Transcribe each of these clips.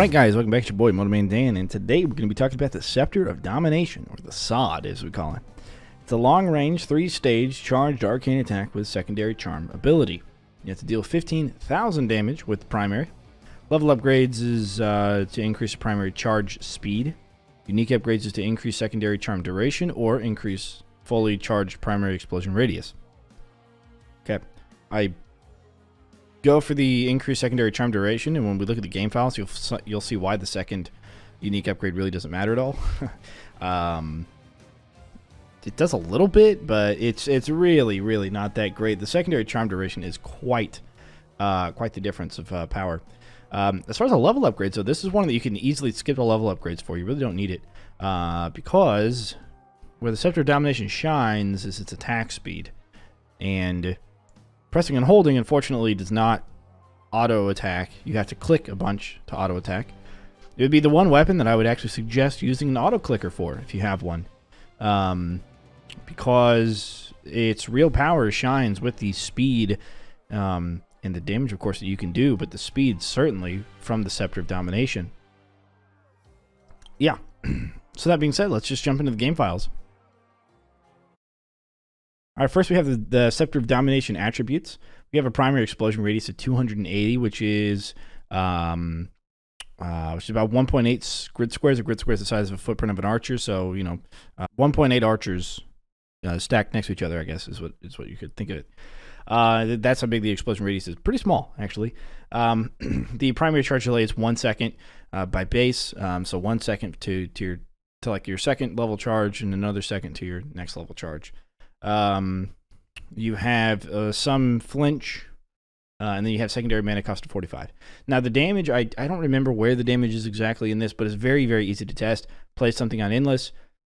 Alright guys, welcome back to your boy Motivating Dan, and today we're going to be talking about the Scepter of Domination, or the SOD as we call it. It's a long-range, 3-stage, charged arcane attack with secondary charm ability. You have to deal 15,000 damage with the primary. Level upgrades is to increase the primary charge speed. Unique upgrades is to increase secondary charm duration or increase fully charged primary explosion radius. Okay, I go for the increased secondary charm duration, and when we look at the game files, you'll see why the second unique upgrade really doesn't matter at all. It does a little bit, but it's really not that great. The secondary charm duration is quite the difference of power. As far as a level upgrade, so this is one that you can easily skip the level upgrades for. You really don't need it because where the Scepter of Domination shines is its attack speed, and pressing and holding, unfortunately, does not auto-attack. You have to click a bunch to auto-attack. It would be the one weapon that I would actually suggest using an auto-clicker for, if you have one. Because its real power shines with the speed and the damage, of course, that you can do, but the speed, certainly, from the Scepter of Domination. Yeah. So that being said, let's just jump into the game files. Alright, first we have the Scepter of Domination attributes. We have a primary explosion radius of 280, which is about 1.8 grid squares. A grid square is the size of a footprint of an archer, so 1.8 archers stacked next to each other, I guess, is what you could think of it. That's how big the explosion radius is. Pretty small, actually. The primary charge delay is 1 second by base, so 1 second to your second level charge, and another second to your next level charge. You have some flinch, and then you have secondary mana cost of 45. Now the damage, I don't remember where the damage is exactly in this, but it's very easy to test. Place something on endless,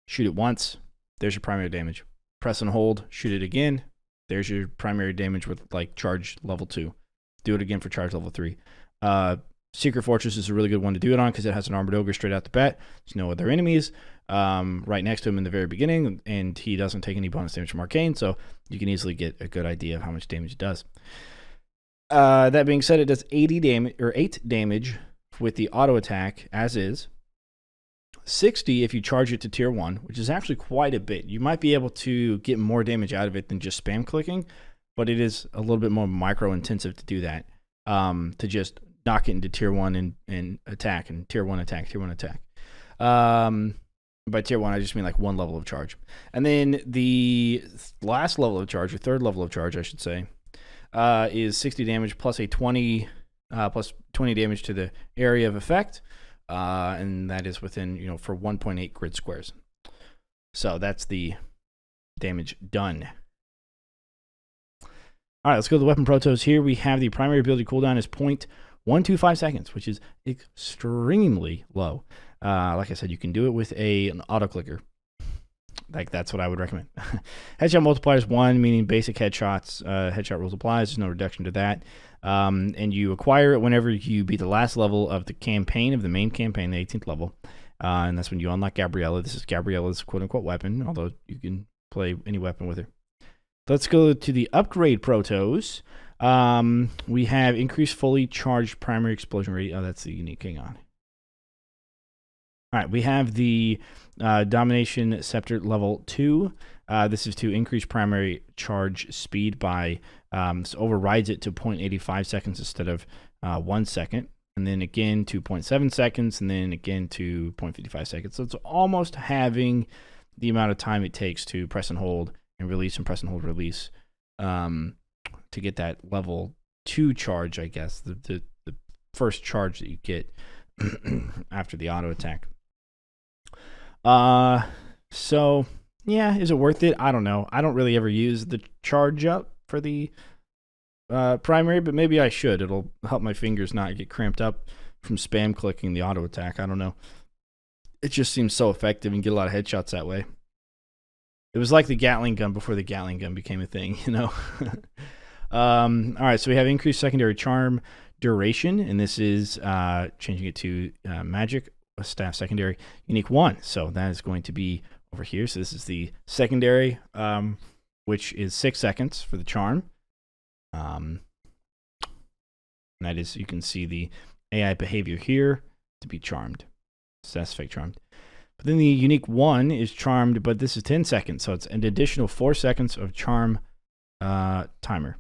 shoot it once, there's your primary damage. Press and hold, shoot it again, there's your primary damage with like charge level 2. Do it again for charge level 3. Secret Fortress is a really good one to do it on because it has an armored ogre straight out the bat. There's no other enemies right next to him in the very beginning, and he doesn't take any bonus damage from arcane, so you can easily get a good idea of how much damage it does. That being said, it does 80 damage or 8 damage with the auto attack as is. 60 if you charge it to tier 1, which is actually quite a bit. You might be able to get more damage out of it than just spam clicking, but it is a little bit more micro intensive to do that. To just knock it into tier 1 and attack, and tier 1 attack, tier 1 attack. By tier 1, I just mean like one level of charge. And then the last level of charge, or third level of charge, I should say, is 60 damage plus a 20 damage to the area of effect, and that is within for 1.8 grid squares. So that's the damage done. All right, let's go to the weapon protos. Here we have the primary ability cooldown is 0.125 seconds, which is extremely low. Like I said, you can do it with an auto clicker. Like, that's what I would recommend. Headshot multiplier is 1, meaning basic headshots. Headshot rules applies. There's no reduction to that. And you acquire it whenever you beat the last level of the campaign, of the main campaign, the 18th level. And that's when you unlock Gabriella. This is Gabriella's quote-unquote weapon, although you can play any weapon with her. Let's go to the upgrade protos. We have increased fully charged primary explosion rate. Oh, that's the unique. Hang on. All right, we have the Domination Scepter level 2. This is to increase primary charge speed by, so overrides it to 0.85 seconds instead of 1 second. And then again to 0.7 seconds, and then again to 0.55 seconds. So it's almost having the amount of time it takes to press and hold and release, and press and hold release, to get that level 2 charge, I guess, the first charge that you get after the auto attack. So yeah, is it worth it? I don't know. I don't really ever use the charge up for the primary, but maybe I should. It'll help my fingers not get cramped up from spam clicking the auto attack. I don't know. It just seems so effective and get a lot of headshots that way. It was like the Gatling gun before the Gatling gun became a thing, All right, so we have increased secondary charm duration, and this is changing it to magic staff secondary unique 1. So that is going to be over here. So this is the secondary, which is 6 seconds for the charm. And that is, you can see the AI behavior here. to be charmed. So that's fake charmed. But then the unique 1 is charmed, but this is 10 seconds, so it's an additional 4 seconds of charm timer.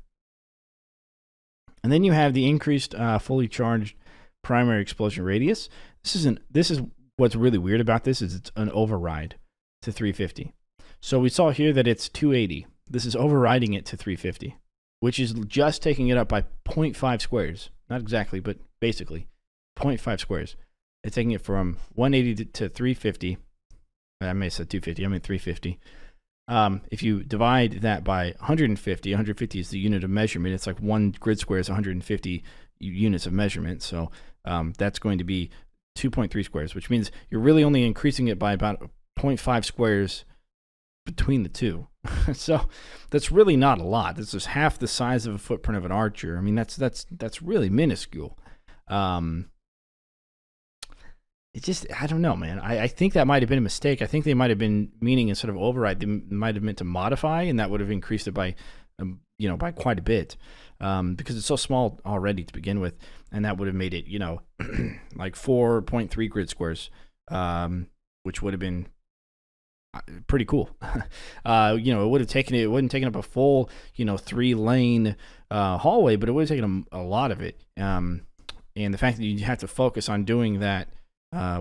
And then you have the increased fully charged primary explosion radius. This is what's really weird about this is it's an override to 350. So we saw here that it's 280. This is overriding it to 350, which is just taking it up by 0.5 squares. Not exactly, but basically 0.5 squares. It's taking it from 180 to 350. I may have said 250. I mean 350. If you divide that by 150, 150 is the unit of measurement. It's like 1 grid square is 150 units of measurement. So that's going to be 2.3 squares, which means you're really only increasing it by about 0.5 squares between the two. So that's really not a lot. This is half the size of a footprint of an archer. I mean, that's really minuscule. It just, I don't know, man. I think that might have been a mistake. I think they might have been meaning instead of override, they might have meant to modify, and that would have increased it by, by quite a bit, because it's so small already to begin with, and that would have made it, like 4.3 grid squares, which would have been pretty cool. It wouldn't taken up a full, 3-lane hallway, but it would have taken a lot of it. And the fact that you have to focus on doing that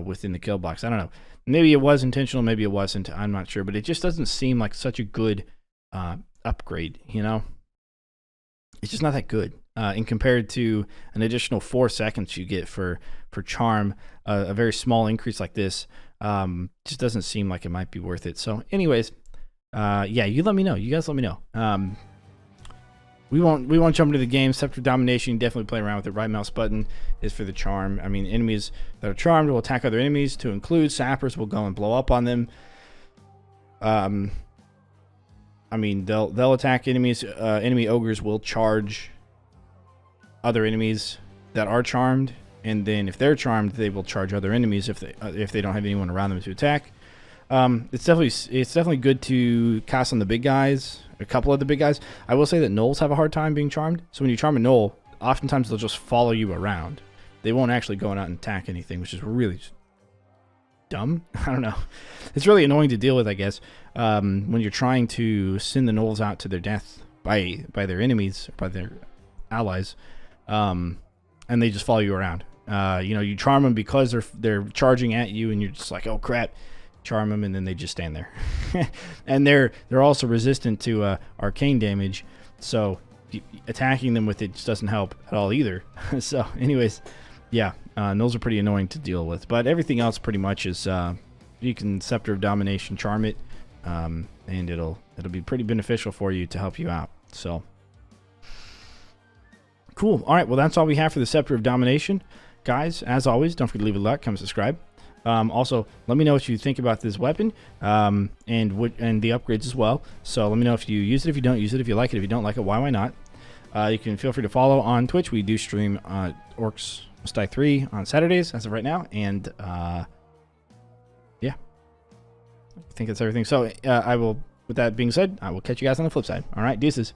within the kill box, I don't know. Maybe it was intentional, maybe it wasn't. I'm not sure, but it just doesn't seem like such a good upgrade. It's just not that good. And compared to an additional 4 seconds you get for charm, a very small increase like this just doesn't seem like it might be worth it. So, anyways, you let me know. You guys let me know. We won't jump into the game. Scepter Domination, definitely play around with it. Right mouse button is for the charm. I mean, enemies that are charmed will attack other enemies. To include, sappers will go and blow up on them. They'll attack enemies. Enemy ogres will charge other enemies that are charmed, and then if they're charmed, they will charge other enemies if they don't have anyone around them to attack. It's definitely good to cast on the big guys. A couple of the big guys. I will say that gnolls have a hard time being charmed. So when you charm a gnoll, oftentimes they'll just follow you around. They won't actually go out and attack anything, which is really dumb. I don't know. It's really annoying to deal with, I guess, when you're trying to send the gnolls out to their death by their enemies, by their allies, and they just follow you around. You charm them because they're charging at you, and you're just like, oh crap. Charm them, and then they just stand there. And they're also resistant to arcane damage, so attacking them with it just doesn't help at all either. So anyways, those are pretty annoying to deal with, but everything else pretty much is you can Scepter of Domination charm it, and it'll be pretty beneficial for you to help you out. So cool. All right, well, that's all we have for the Scepter of Domination, guys. As always, don't forget to leave a like, comment, subscribe. Also, let me know what you think about this weapon, and the upgrades as well. So let me know if you use it, if you don't use it, if you like it, if you don't like it, why not. You can feel free to follow on Twitch. We do stream Orcs Must Die 3 on Saturdays as of right now, and I think that's everything. So with that being said, I will catch you guys on the flip side. All right, deuces.